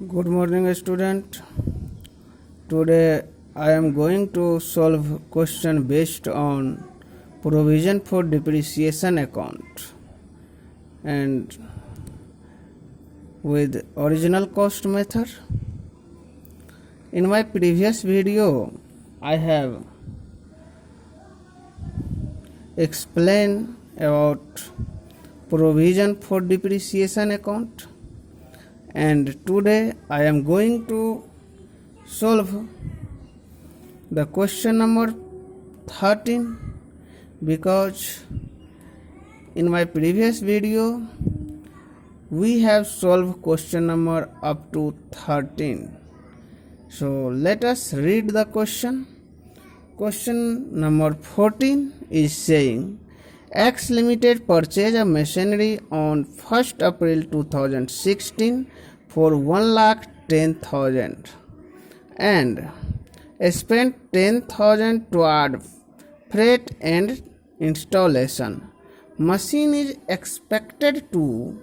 Good morning, student. Today I am going to solve question based on provision for depreciation account and with original cost method. In my previous video, I have explained about provision for depreciation account, and today I am going to solve the question number 13 because in my previous video we have solved question number up to 13. So let us read the question. Question number 14 is saying X Limited purchased a machinery on 1st April 2016 for 1,10,000 and spent 10,000 toward freight and installation. Machine is expected to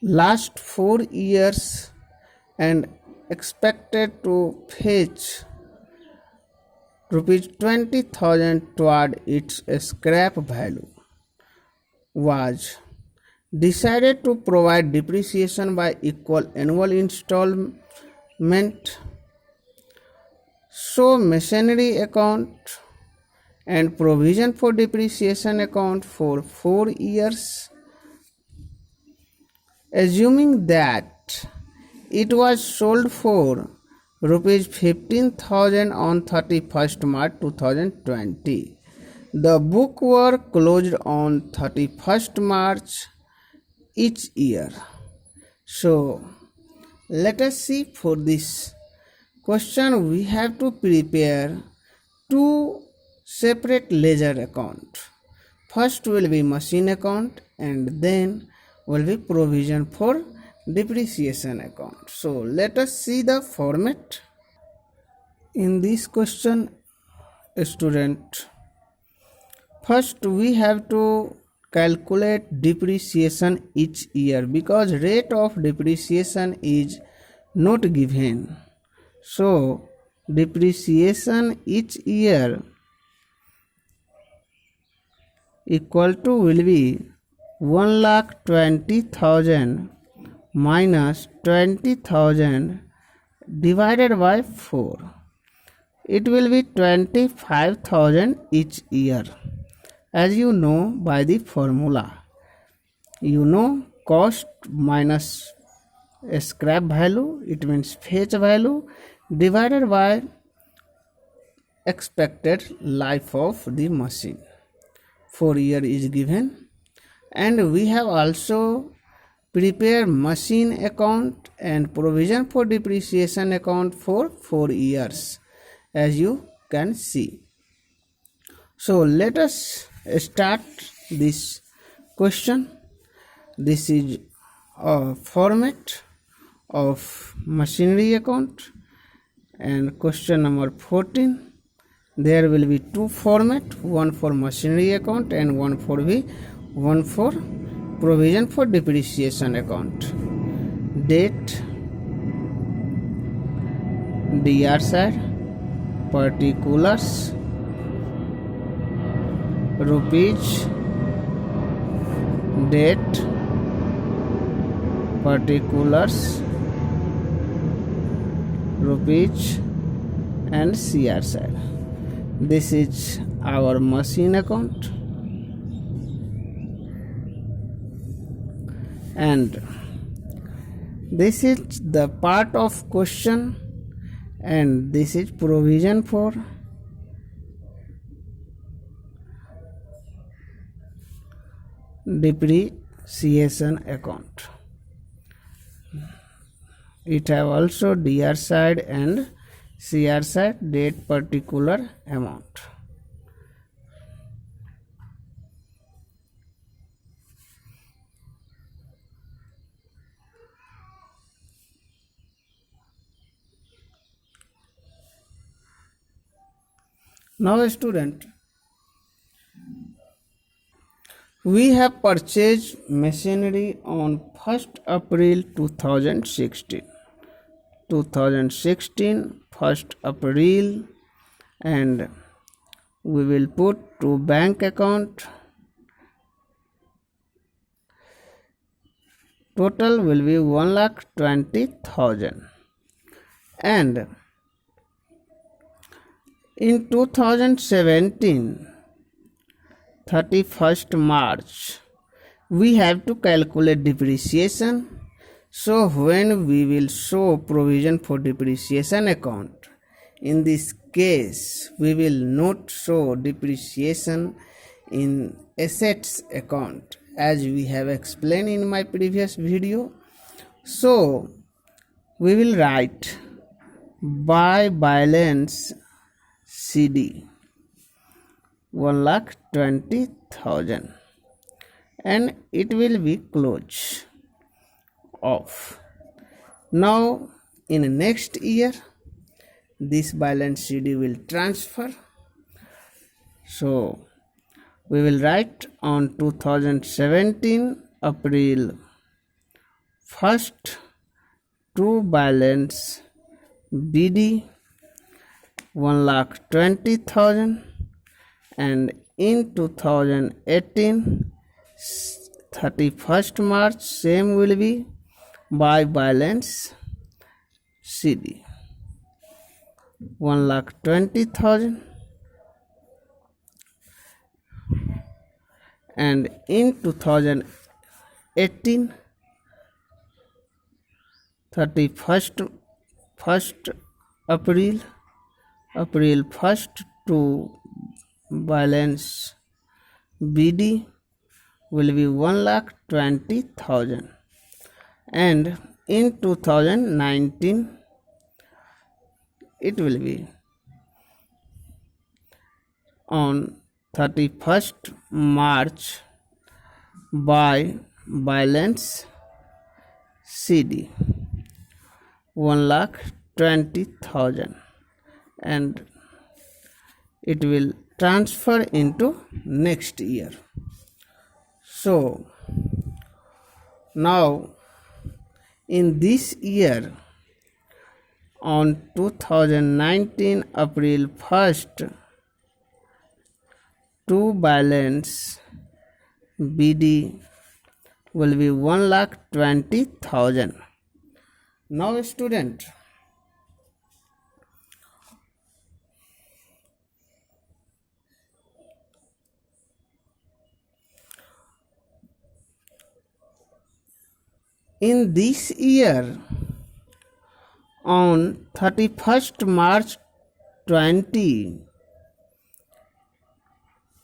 last 4 years and expected to fetch rupees 20,000 toward its scrap value. Was decided to provide depreciation by equal annual installment. So machinery account and provision for depreciation account for 4 years. Assuming that it was sold for rupees 15,000 on 31st March 2020. The book were closed on 31st March each year. So let us see, for this question we have to prepare two separate ledger account. First will be machine account and then will be provision for depreciation account. So let us see the format. In this question, student, first we have to calculate depreciation each year because rate of depreciation is not given. So depreciation each year equal to will be 1,20,000 minus 20,000 divided by 4. It will be 25,000 each year. As you know by the formula, you know cost minus scrap value, it means fetch value, divided by expected life of the machine. 4 year is given, and we have also prepare machine account and provision for depreciation account for 4 years, as you can see. So let us start this question. This is a format of machinery account, and question number 14, there will be two format, one for machinery account and one for provision for depreciation account. Date, DR side, particulars, rupees, date, particulars, rupees, and CR side. This is our machine account, and this is the part of question, and this is provision for depreciation account. It have also DR side and CR side, date, particular, amount. Now student, We have purchased machinery on 1st April 2016. 1st April, and we will put to bank account. Total will be 1,20,000. And in 2017, 31st March, we have to calculate depreciation. So when we will show provision for depreciation account, in this case we will not show depreciation in assets account, as we have explained in my previous video. So we will write by balance CD 1,20,000, and it will be close off. Now in next year this balance CD will transfer. So we will write on 2017 April 1st to balance BD 1,20,000, and in 2018 31st March same will be by balance CD 1,20,000, and in 2018 1st April 1st to balance BD will be 1,20,000, and in 2019 it will be on 31st March by balance CD 1,20,000, and it will transfer into next year. So now in this year, on 2019 April 1st to balance BD will be 1,20,000. Now student, in this year, on 31st March 20,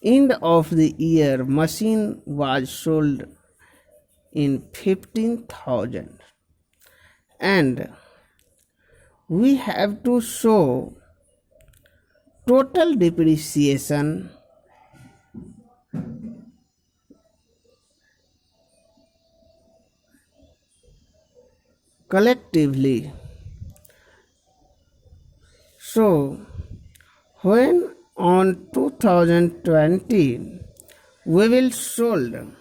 end of the year, machine was sold in 15,000, and we have to show total depreciation collectively. So when on 2020 we will sold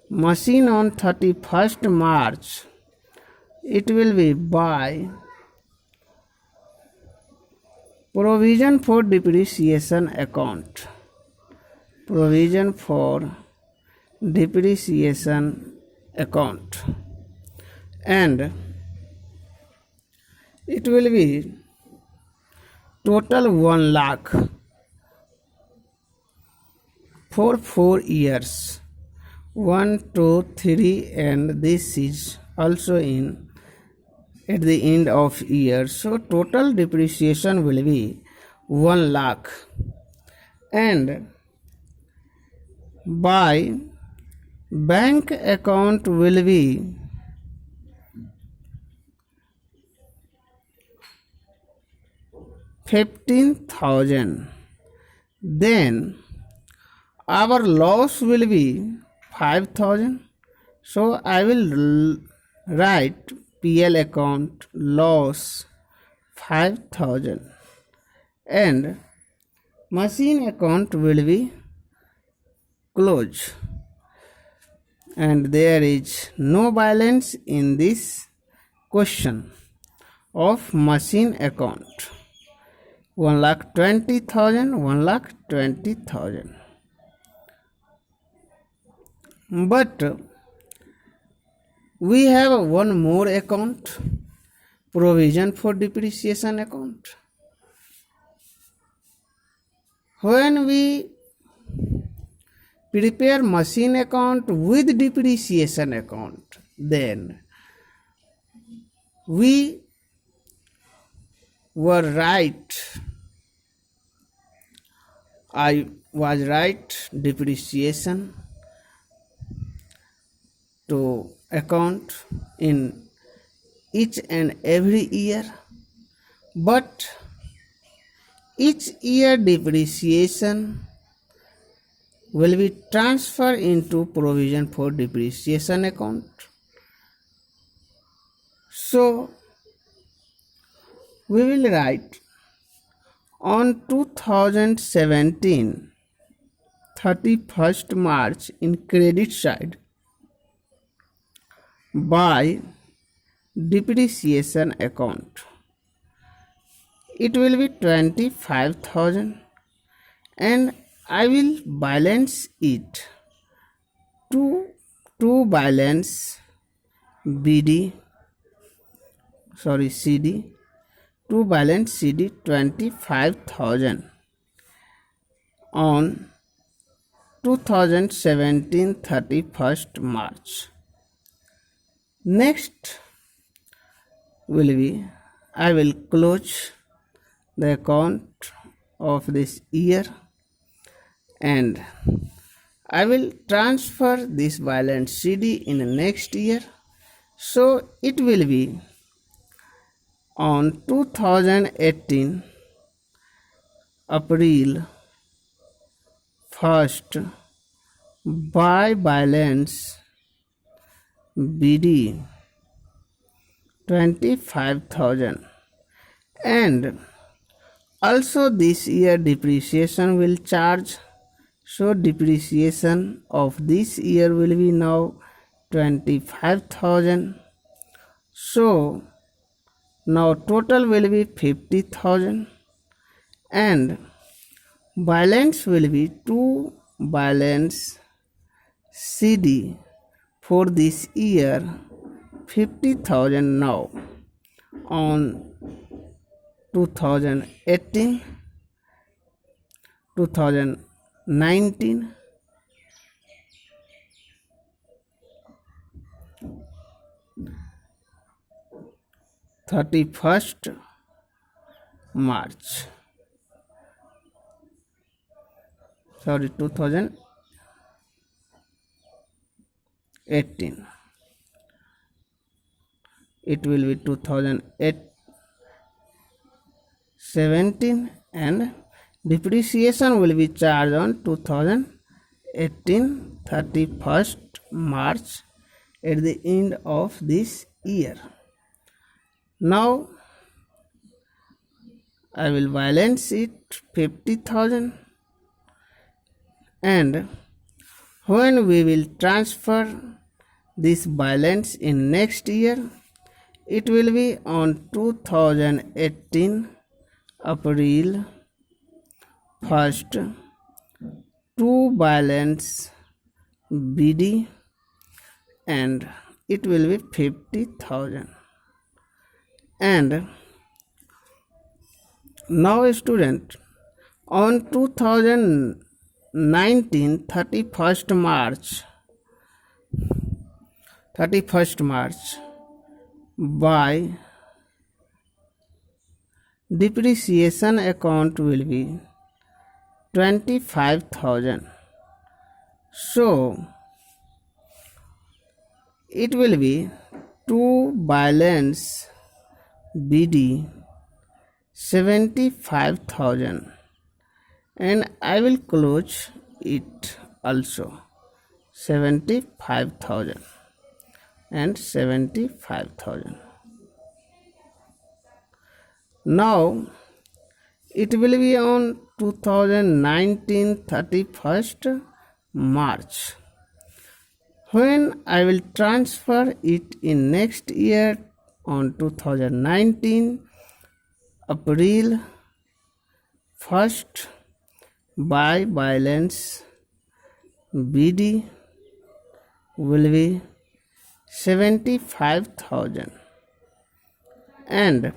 machine on 31st March, it will be by provision for depreciation account. Provision for depreciation account, and it will be total 1 lakh for 4 years, 1, 2, 3, and this is also in at the end of year. So total depreciation will be 1 lakh, and by bank account will be 15,000. Then our loss will be 5,000. So I will write PL account loss 5,000, and machine account will be close and there is no balance in this question of machine account. 1,20,000, 1,20,000. But we have one more account, provision for depreciation account. When we prepare machine account with depreciation account, then we were right. I was right, depreciation to account in each and every year, but each year depreciation will be transferred into provision for depreciation account. So we will write on 2017 31st March in credit side by depreciation account. It will be 25,000 and I will balance it to balance CD, to balance CD 25,000 on 2017 31st March. Next will be, I will close the account of this year and I will transfer this balance CD in the next year. So it will be on 2018 April 1st by balance BD 25,000, and also this year depreciation will charge. So depreciation of this year will be now 25,000. So now total will be 50,000 and balance will be to balance CD for this year 50,000 now on 2018 2019 31st March 2018. It will be 2017 and depreciation will be charged on 2018 31st March at the end of this year. Now I will balance it 50,000 and when we will transfer this balance in next year, it will be on 2018 April 1st to balance BD and it will be 50,000. And now student, on 2019 31st March by depreciation account will be 25,000. So it will be to balance BD 75,000 and I will close it also 75,000 and 75,000. Now it will be on 2019 31st March when I will transfer it in next year on 2019 April 1st by balance BD will be 75,000 and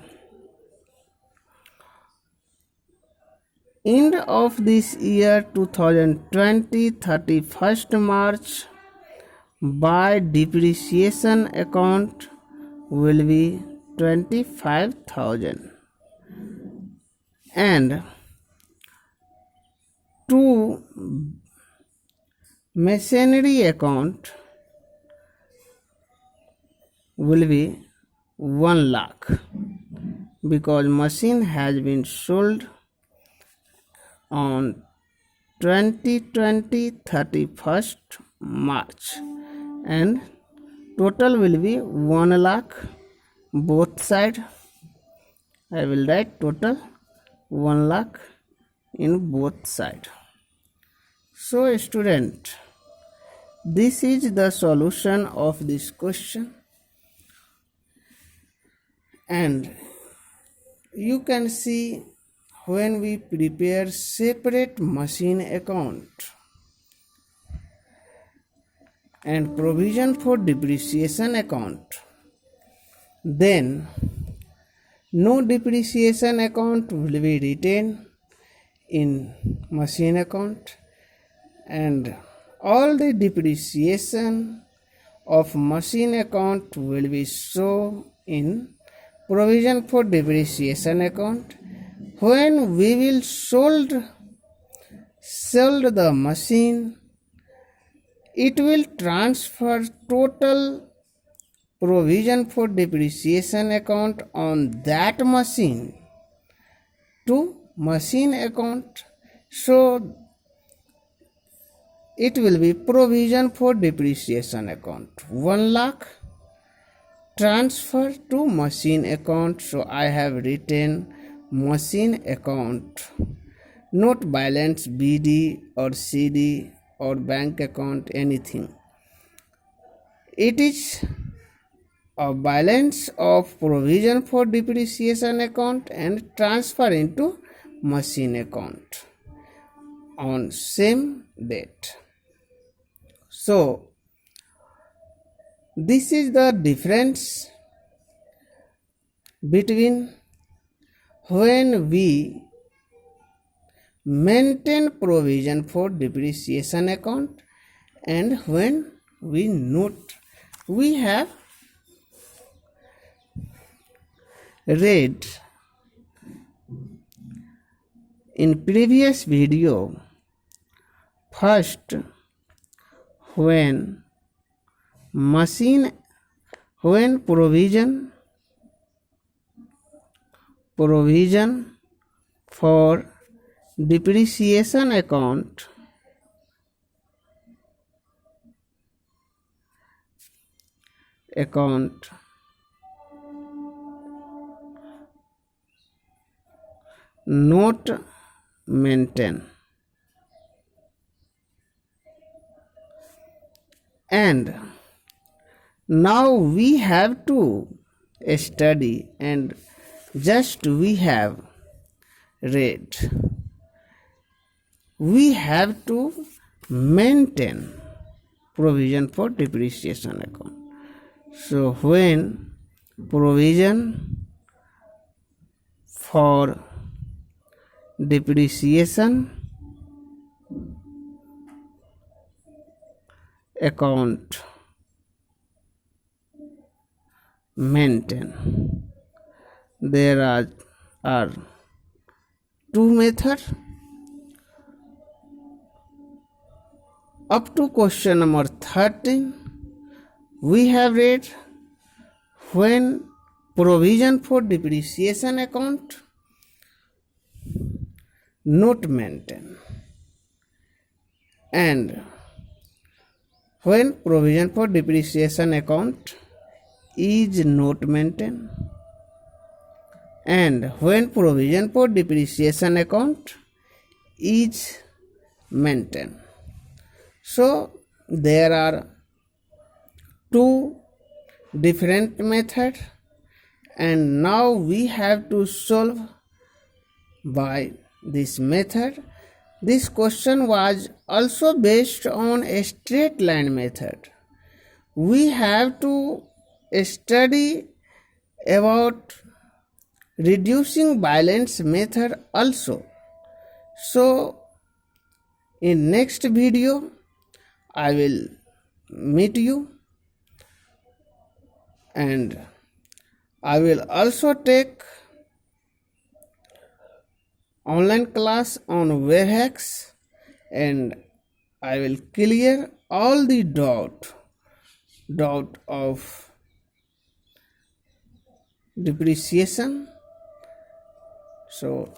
end of this year 2020 31st March by depreciation account will be 25,000 and to machinery account will be 1 lakh because machine has been sold on 2020 31st March and total will be 1 lakh both side. I will write total 1 lakh in both side. So student, this is the solution of this question and you can see when we prepare separate machine account and provision for depreciation account, then no depreciation account will be written in machine account and all the depreciation of machine account will be shown in provision for depreciation account. When we will sold the machine, it will transfer total provision for depreciation account on that machine to machine account. So it will be provision for depreciation account 1 lakh transfer to machine account. So I have written machine account, not balance BD or CD or bank account, anything. It is a balance of provision for depreciation account and transfer into machine account on same date. So this is the difference between when we maintain provision for depreciation account and when we note. We have read in previous video first when provision for depreciation account not maintain and now we have to study and just we have read. We have to maintain provision for depreciation account. So when provision for depreciation account maintain, there are two methods. Up to question number 13 we have read when provision for depreciation account not maintain and when provision for depreciation account is not maintained and when provision for depreciation account is maintained. So there are two different methods, and now we have to solve by this method. This question was also based on a straight line method. We have to study about reducing balance method also. So in next video I will meet you, and I will also take online class on WebEx, and I will clear all the doubt of depreciation. So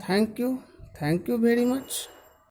thank you very much.